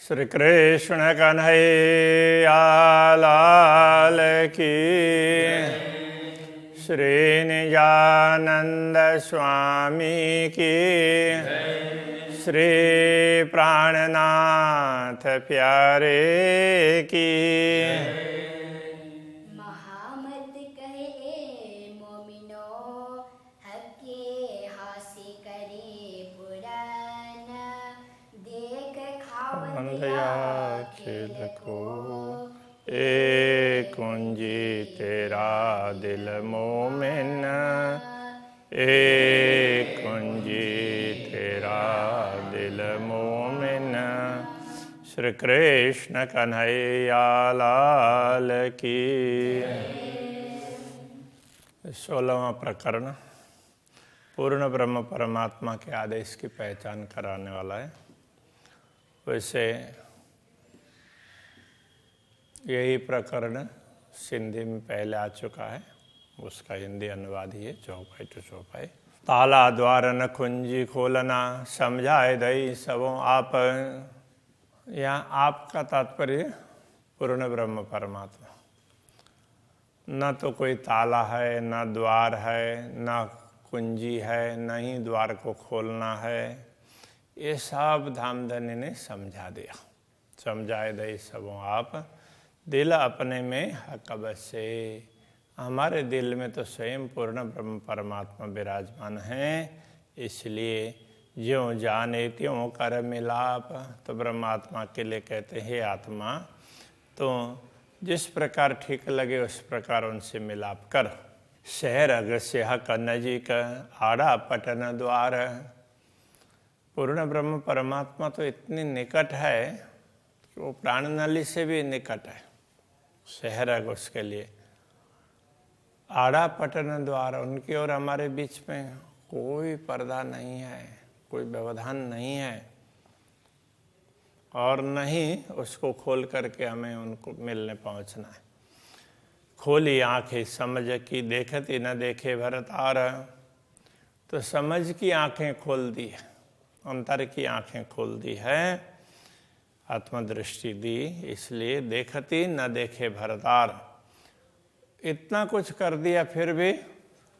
श्री कृष्ण कन्हैया लाल की, श्री निजानंद स्वामी की, श्री प्राणनाथ प्यारे की। महामत कहे मोमिनो हके हासे करे पुराण, देख खावंदया खेल को ए कुंजी तेरा दिल मोमिन, ए कुंजी तेरा दिल मोमिन। श्री कृष्ण कन्हैया लाल की। 16वां प्रकरण पूर्ण ब्रह्म परमात्मा के आदेश की पहचान कराने वाला है। वैसे यही प्रकरण सिंधी में पहले आ चुका है, उसका हिंदी अनुवाद ही है चौपाई टू चौपाई। ताला द्वार न कुंजी खोलना, समझाए दई सबों आप। यहाँ आपका तात्पर्य पूर्ण ब्रह्म परमात्मा। न तो कोई ताला है, न द्वार है, न कुंजी है, न ही द्वार को खोलना है। ये सब धामधनी ने समझा दिया। समझाए दई सबों आप, दिल अपने में हक बसे। हमारे दिल में तो स्वयं पूर्ण ब्रह्म परमात्मा विराजमान हैं, इसलिए ज्यों जाने त्यों कर मिलाप। तो ब्रह्मात्मा के लिए कहते हैं, आत्मा तो जिस प्रकार ठीक लगे उस प्रकार उनसे मिलाप कर। शहर अगस्य हक नजीक, आड़ा पटन द्वार। पूर्ण ब्रह्म परमात्मा तो इतनी निकट है कि वो प्राण नली से भी निकट है। शहर है उसके लिए, आड़ा पटन द्वार, उनकी और हमारे बीच में कोई पर्दा नहीं है, कोई व्यवधान नहीं है, और नहीं उसको खोल करके हमें उनको मिलने पहुंचना है। खोली आंखें समझ की, देखती न देखे भरतार। तो समझ की आंखें खोल दी है, अंतर की आंखें खोल दी है, आत्मदृष्टि दी, इसलिए देखती न देखे भरतार। इतना कुछ कर दिया फिर भी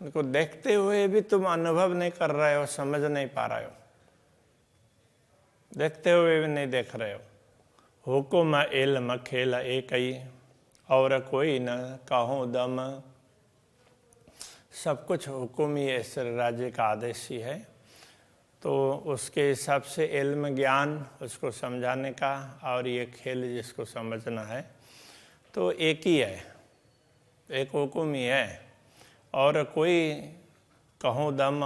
उनको देखते हुए भी तुम अनुभव नहीं कर रहे हो, समझ नहीं पा रहे हो, देखते हुए भी नहीं देख रहे हो। हुकुम इल्म खेल एक ही, और कोई न कहो दम। सब कुछ हुकुम ही ऐसे राज्य का आदेश ही है, तो उसके हिसाब से इल्म ज्ञान उसको समझाने का और ये खेल जिसको समझना है तो एक ही है, एक हुकुम ही है। और कोई कहूँ दम,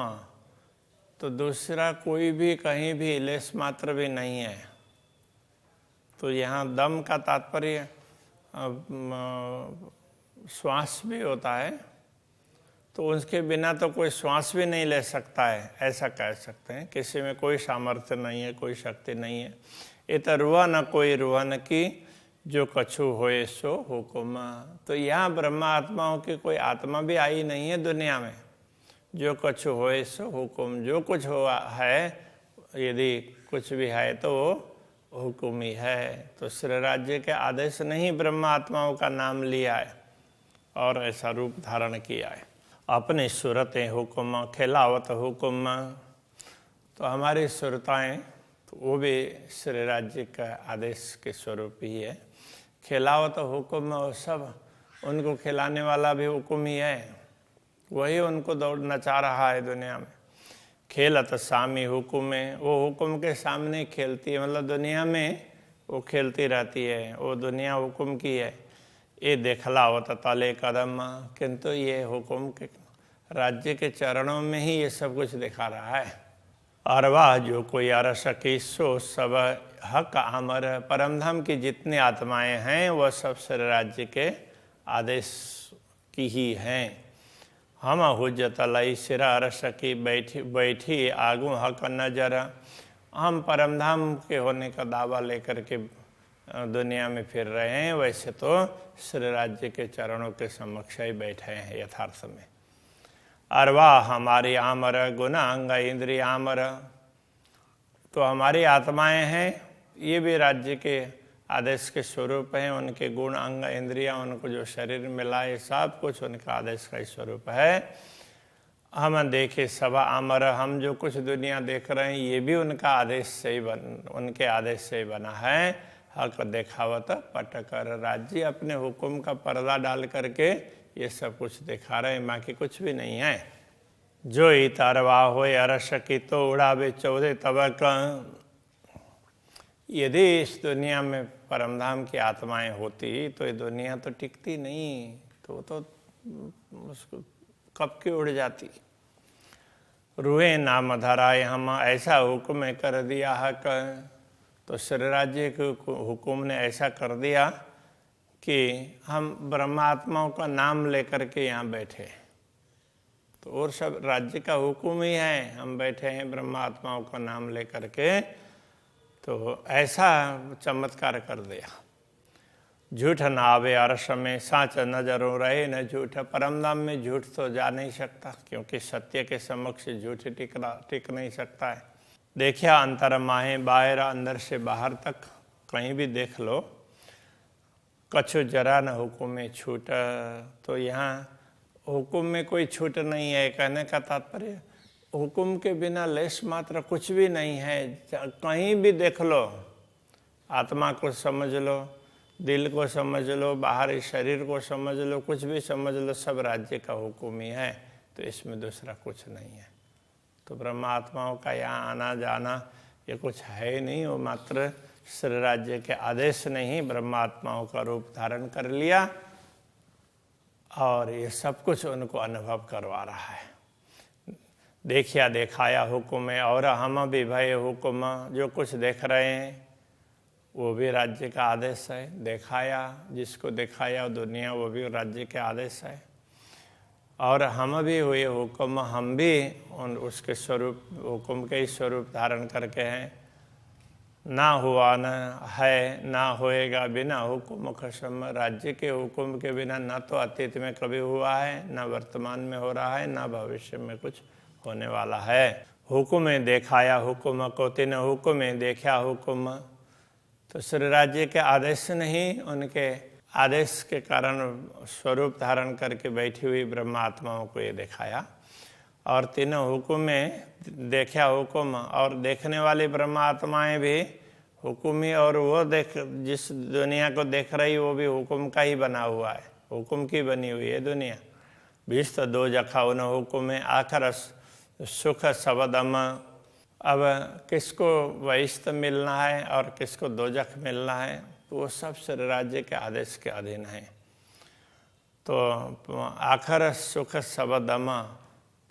तो दूसरा कोई भी कहीं भी लेस मात्र भी नहीं है। तो यहाँ दम का तात्पर्य श्वास भी होता है, तो उसके बिना तो कोई श्वास भी नहीं ले सकता है, ऐसा कह सकते हैं। किसी में कोई सामर्थ्य नहीं है, कोई शक्ति नहीं है। इत रुआ न कोई रुहन की, जो कछु होए सो हुकुम। तो यहाँ ब्रह्मा आत्माओं की कोई आत्मा भी आई नहीं है दुनिया में। जो कछु होए सो हुकुम, जो कुछ हुआ है, यदि कुछ भी है तो वो हुकुम ही है। तो श्री राज्य के आदेश ने ही ब्रह्मा आत्माओं का नाम लिया है और ऐसा रूप धारण किया है। अपनी सुरतें हुक्म, खिलावत हुक्म। तो हमारी सुरताएँ तो वो भी श्री राज्य का आदेश के स्वरूप ही है। खिलावत हुक्म, और सब उनको खिलाने वाला भी हुक्म ही है, वही उनको दौड़ नचा रहा है दुनिया में। खेलत सामी हुक्म, वो हुक्म के सामने खेलती है, मतलब दुनिया में वो खेलती रहती है, वो दुनिया हुक्म की है। ये देखलावत तले कदम, किंतु ये हुक्म के राज्य के चरणों में ही ये सब कुछ दिखा रहा है। अरवाह जो कोई अरस की, सो सब हक अमर। परमधाम की जितनी आत्माएं हैं वह सब श्री राज्य के आदेश की ही हैं। हम हुज्जत लई सिरा अरस की, बैठी बैठी आगू हक नजर। हम परमधाम के होने का दावा लेकर के दुनिया में फिर रहे हैं, वैसे तो श्री राज्य के चरणों के समक्ष ही बैठे हैं यथार्थ में। अरवा हमारी आमर, गुना अंग इंद्रिय आमर। तो हमारी आत्माएं हैं ये भी राज्य के आदेश के स्वरूप हैं। उनके गुण, अंग, इंद्रियां, उनको जो शरीर मिला है, सब कुछ उनका आदेश का ही स्वरूप है। हम देखे सभा अमर, हम जो कुछ दुनिया देख रहे हैं ये भी उनका आदेश से ही उनके आदेश से ही बना है। हक देखावत पटकर, राज्य अपने हुक्म का पर्दा डाल करके ये सब कुछ दिखा रहे हैं, बाकी कुछ भी नहीं है। जो ही तारवा होए अरस की तो उड़ावे 14 तबक। यदि इस दुनिया में परमधाम की आत्माएं होती तो ये दुनिया तो टिकती नहीं, तो उसको कब की उड़ जाती। रूहे नाम धराए हम, ऐसा हुक्म कर दिया हक। तो श्री राज्य के हुक्म ने ऐसा कर दिया कि हम ब्रह्मात्माओं का नाम लेकर के यहाँ बैठे। तो और सब राज्य का हुक्म ही है, हम बैठे हैं ब्रह्मात्माओं का नाम लेकर के। तो ऐसा चमत्कार कर दिया। झूठ न आवे अरस में, साँच नजरों रहे न झूठ। परमधाम में झूठ तो जा नहीं सकता, क्योंकि सत्य के समक्ष झूठ टिक नहीं सकता है। देखिया अंतर माहे बाहर, अंदर से बाहर तक कहीं भी देख लो, कछु जरा न हुक्म में छूट। तो यहाँ हुक्म में कोई छूट नहीं है। कहने का तात्पर्य हुक्म के बिना लेश मात्र कुछ भी नहीं है। कहीं भी देख लो, आत्मा को समझ लो, दिल को समझ लो, बाहरी शरीर को समझ लो, कुछ भी समझ लो, सब राज्य का हुक्म ही है। तो इसमें दूसरा कुछ नहीं है। तो ब्रह्मात्माओं का यहाँ आना जाना ये कुछ है ही नहीं, वो मात्र श्री राज्य के आदेश ने ही ब्रह्मात्माओं का रूप धारण कर लिया और ये सब कुछ उनको अनुभव करवा रहा है। देखिया दिखाया हुक्म है, और हम भी भय हुक्म। जो कुछ देख रहे हैं वो भी राज्य का आदेश है। दिखाया, जिसको दिखाया दुनिया, वो भी राज्य के आदेश है। और हम भी हुए हुक्म, हम भी उसके स्वरूप, हुक्म के ही स्वरूप धारण करके हैं। ना हुआ न है, ना होएगा बिना हुक्म खसम। राज्य के हुक्म के बिना ना तो अतीत में कभी हुआ है, ना वर्तमान में हो रहा है, ना भविष्य में कुछ होने वाला है। हुक्म दिखाया हुक्म को, तीन हुक्म देखा हुक्म। तो श्री राज्य के आदेश नहीं, उनके आदेश के कारण स्वरूप धारण करके बैठी हुई ब्रह्मात्माओं को ये दिखाया। और तीनों हुक्म में देखा हुक्म, और देखने वाली ब्रह्मात्माएं भी हुक्म ही, और वो जिस दुनिया को देख रही वो भी हुक्म का ही बना हुआ है, हुक्म की बनी हुई है दुनिया। 20 तो 2 जखा उन हुक्म में आखर सुख सबदम। अब किसको वहिष्ठ मिलना है और किसको दोजख मिलना है, तो वो सब श्री राज्य के आदेश के अधीन है। तो आखर सुख सबदम,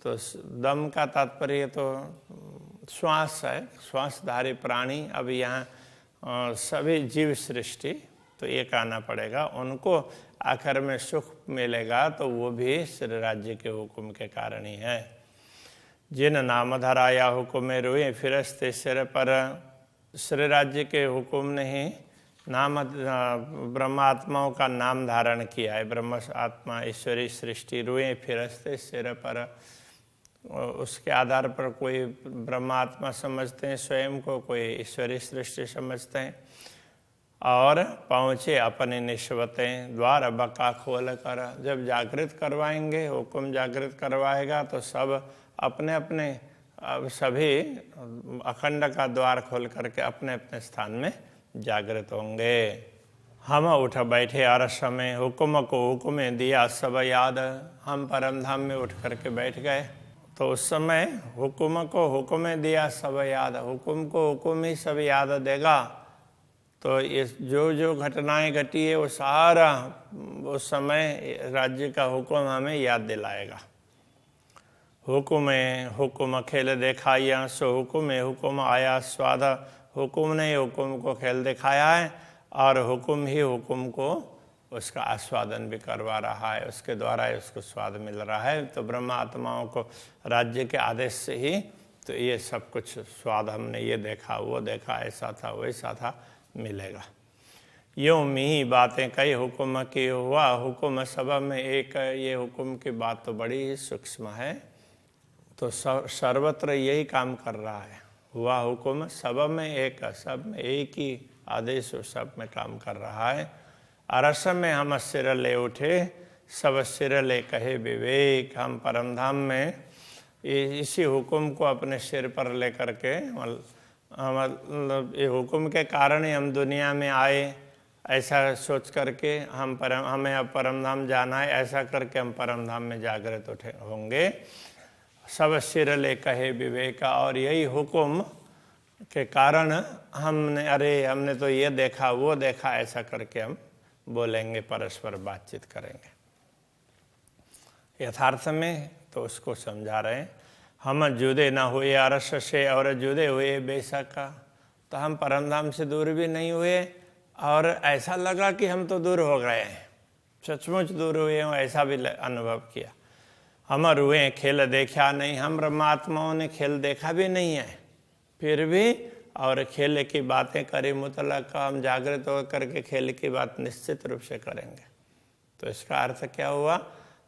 तो दम का तात्पर्य तो श्वास है, श्वासधारी प्राणी। अब यहाँ सभी जीव सृष्टि, तो ये कहना पड़ेगा उनको आखिर में सुख मिलेगा, तो वो भी श्री राज्य के हुक्म के कारण ही है। जिन नाम धराया हुक्म रोए फिरस्ते सिर पर। श्री राज्य के हुक्म ने ही नाम ब्रह्मात्माओं का नाम धारण किया है। ब्रह्म आत्मा ईश्वरी सृष्टि रोए फिरस्ते सिर पर। उसके आधार पर कोई ब्रह्मात्मा समझते हैं स्वयं को, कोई ईश्वरी सृष्टि समझते हैं। और पहुँचे अपने निश्वतें, द्वार बका खोल कर। जब जागृत करवाएंगे, हुक्म जागृत करवाएगा, तो सब अपने अपने सभी अखंड का द्वार खोल करके अपने अपने स्थान में जागृत होंगे। हम उठ बैठे अरस में, हुक्म को हुक्म दिया सब याद। हम परमधाम में उठ करके बैठ गए, तो उस समय हुक्म को हुक्म दिया सब याद। हुक्म को हुक्म ही सब याद देगा। तो ये जो जो घटनाएं घटी है वो सारा उस समय राज्य का हुक्म हमें याद दिलाएगा। हुक्म खेल दिखाया, सो हुक्म आया स्वाद। हुक्म ने हुक्म को खेल दिखाया है, और हुक्म ही हुक्म को उसका आस्वादन भी करवा रहा है, उसके द्वारा ही उसको स्वाद मिल रहा है। तो ब्रह्म आत्माओं को राज्य के आदेश से ही तो ये सब कुछ स्वाद, हमने ये देखा, वो देखा, ऐसा था, वैसा था, मिलेगा। यूँ मी बातें कई हुक्म की हुआ, हुक्म सब में एक। ये हुक्म की बात तो बड़ी ही सूक्ष्म है। तो सर्वत्र यही काम कर रहा है। हुआ हुक्म सब में एक, सब में एक ही आदेश सब में काम कर रहा है। अरस में हम सिर ले उठे, सब सिर ले कहे विवेक। हम परमधाम में इसी हुक्म को अपने सिर पर लेकर के, मतलब ये हुक्म के कारण ही हम दुनिया में आए, ऐसा सोच करके हमें अब परमधाम जाना है, ऐसा करके हम परमधाम में जागृत उठे होंगे। सब सिर ले कहे विवेक, और यही हुक्म के कारण हमने तो ये देखा वो देखा, ऐसा करके हम बोलेंगे, परस्पर बातचीत करेंगे। यथार्थ में तो उसको समझा रहे हैं, हम जुदे न हुए अरस से और जुदे हुए बेशका। तो हम परमधाम से दूर भी नहीं हुए और ऐसा लगा कि हम तो दूर हो गए हैं, सचमुच दूर हुए हों, ऐसा भी अनुभव किया। हम रुए खेल देखा नहीं, हम ब्रह्मात्माओं ने खेल देखा भी नहीं है, फिर भी और खेल की बातें करी मुतलक, हम जागृत होकर के खेल की बात निश्चित रूप से करेंगे। तो इसका अर्थ क्या हुआ?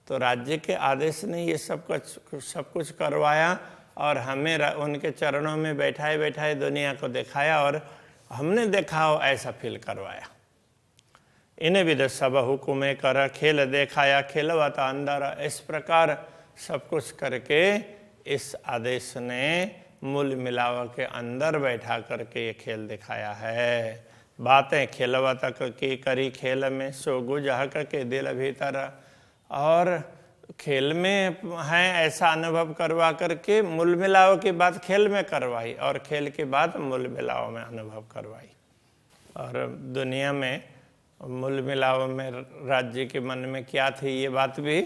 तो राज्य के आदेश ने ये सब कुछ करवाया और हमें उनके चरणों में बैठाए बैठाए दुनिया को दिखाया और हमने देखा हो ऐसा फील करवाया। इन्हें भी सब हुक्म कर खेल देखाया, खेलवाता अंदर। इस प्रकार सब कुछ करके इस आदेश ने मूल मिलाव के अंदर बैठा करके ये खेल दिखाया है। बातें खेलवा तक की करी खेल में, सो गुजहक के दिल भीतर। और खेल में है ऐसा अनुभव करवा करके मूल मिलाव की बात खेल में करवाई और खेल की बात मूल मिलाव में अनुभव करवाई। और दुनिया में मूल मिलाव में राज्य के मन में क्या थी ये बात भी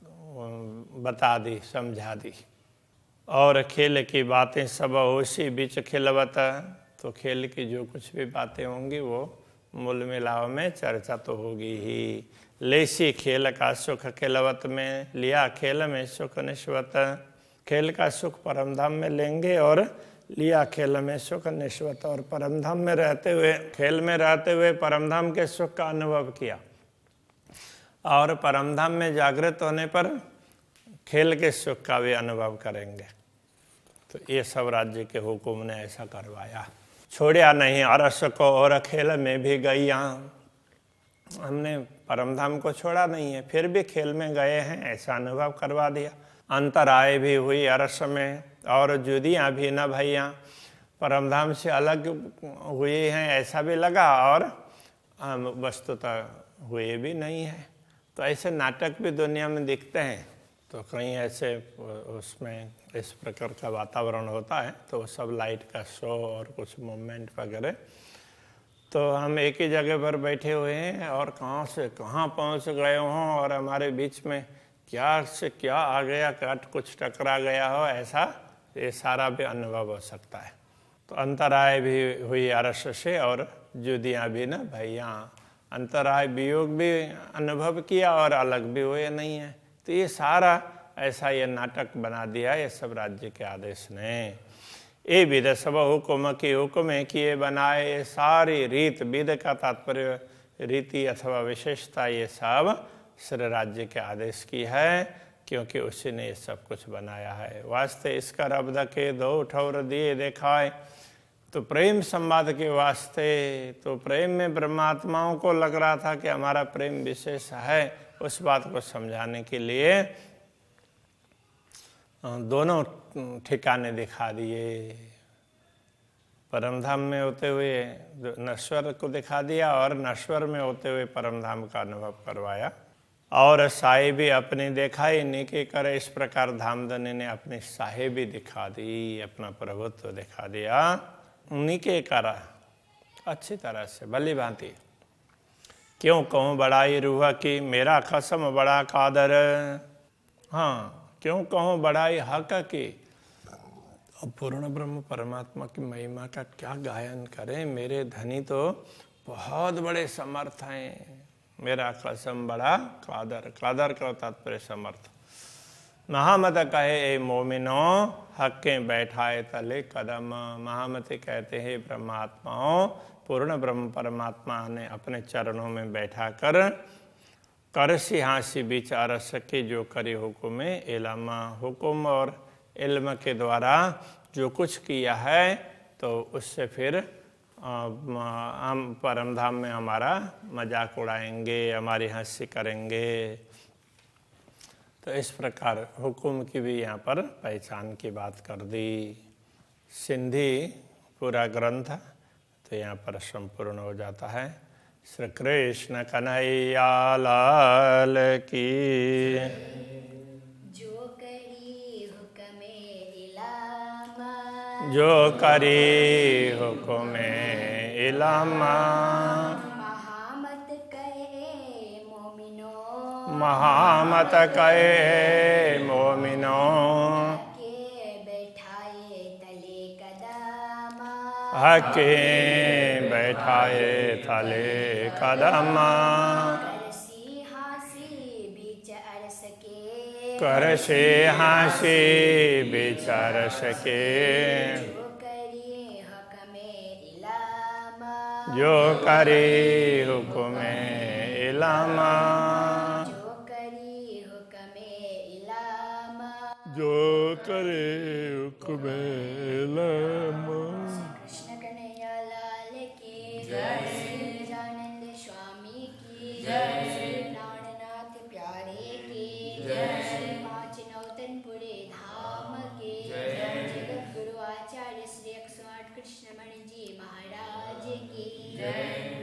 बता दी, समझा दी। और खेल की बातें सब होशी बीच खिलवत। तो खेल की जो कुछ भी बातें होंगी वो मूल मिलाव में चर्चा तो होगी ही। लेसी खेल का सुख खिलवत में, लिया खेल में सुख निश्वत। खेल का सुख परमधाम में लेंगे और लिया खेल में सुख निश्वत। और परमधाम में रहते हुए, खेल में रहते हुए परमधाम के सुख का अनुभव किया और परमधाम में जागृत होने पर खेल के सुख का भी अनुभव करेंगे। तो ये सब राज्य के हुकुम ने ऐसा करवाया। छोड़िया नहीं अरस को और खेल में भी गई। हमने परमधाम को छोड़ा नहीं है, फिर भी खेल में गए हैं, ऐसा अनुभव करवा दिया। अंतराय भी हुई अरस में और जुदियाँ भी न भैया। परमधाम से अलग हुए हैं ऐसा भी लगा और वस्तुतः हुए भी नहीं है। तो ऐसे नाटक भी दुनिया में दिखते हैं। तो कहीं ऐसे उसमें इस प्रकार का वातावरण होता है, तो सब लाइट का शो और कुछ मूवमेंट वगैरह। तो हम एक ही जगह पर बैठे हुए हैं और कहाँ से कहाँ पहुँच गए हों और हमारे बीच में क्या से क्या आ गया, कुछ टकरा गया हो, ऐसा ये सारा भी अनुभव हो सकता है। तो अंतराय भी हुई अरस से और जुदियाँ भी न भैया। अंतराय वियोग भी अनुभव किया और अलग भी हुए नहीं है। तो ये सारा ऐसा ये नाटक बना दिया ये सब राज्य के आदेश ने। ये विध सब हुक्म की हुक्म किए बनाए। ये सारी रीत, विध का तात्पर्य रीति अथवा विशेषता, ये सब श्री राज्य के आदेश की है, क्योंकि उसी ने ये सब कुछ बनाया है। वास्ते इसका रब्द के दो ठौर दिए देखाए। तो प्रेम संवाद के वास्ते, तो प्रेम में ब्रह्मात्माओं को लग रहा था कि हमारा प्रेम विशेष है, उस बात को समझाने के लिए दोनों ठिकाने दिखा दिए। परमधाम में होते हुए नश्वर को दिखा दिया और नश्वर में होते हुए परमधाम का अनुभव करवाया। और साहे भी अपनी दिखाई, नीके करे। इस प्रकार धामधनी ने अपनी साहे भी दिखा दी, अपना प्रभुत्व दिखा दिया। नीके करा अच्छी तरह से भली भांति। क्यों कहूँ बड़ाई रूह की, मेरा कसम बड़ा कादर। हाँ, क्यों कहूँ बड़ाई हक की। अब पूर्ण ब्रह्म परमात्मा की महिमा का क्या गायन करें। मेरे धनी तो बहुत बड़े समर्थ हैं। मेरा कसम बड़ा कादर, कादर का तात्पर्य समर्थ। महामत कहे ए मोमिनो, हक्के बैठाए तले कदम। महामती कहते हैं ब्रह्मात्माओं, पूर्ण ब्रह्म परमात्मा ने अपने चरणों में बैठा कर सिंहासी विचार सके जो करे हुकुम इल्म। हुकुम और इल्म के द्वारा जो कुछ किया है तो उससे फिर हम परम धाम में हमारा मजाक उड़ाएंगे, हमारी हंसी करेंगे। तो इस प्रकार हुक्म की भी यहाँ पर पहचान की बात कर दी। सिंधी पूरा ग्रंथ तो यहाँ पर संपूर्ण हो जाता है। श्री कृष्ण कन्हैया लाल की। जो करी हुक्मे इलामा, जो करी हुक्मे इलामा, महामत कहे मोमिनो, महामत कहे मोमिनो, के बैठाए तले कदमा, हके बैठाए थले कदमा, करसी हासी बीच अरस के, कर से हासी विचार सके। जो करी हुक्मे इलामा, जो करे हुक्मे इलामा, जो करी हुक्मे इलामा। जो करे हुक्मे इलामा। कृष्ण कन्हैया लाल की जय, श्री गजानंद स्वामी की जय, श्री प्राणनाथ प्यारे की जय, श्री पांच नौतनपुरे धाम की जय, जगत गुरु आचार्य श्री 108 कृष्णमणि जी महाराज की जय।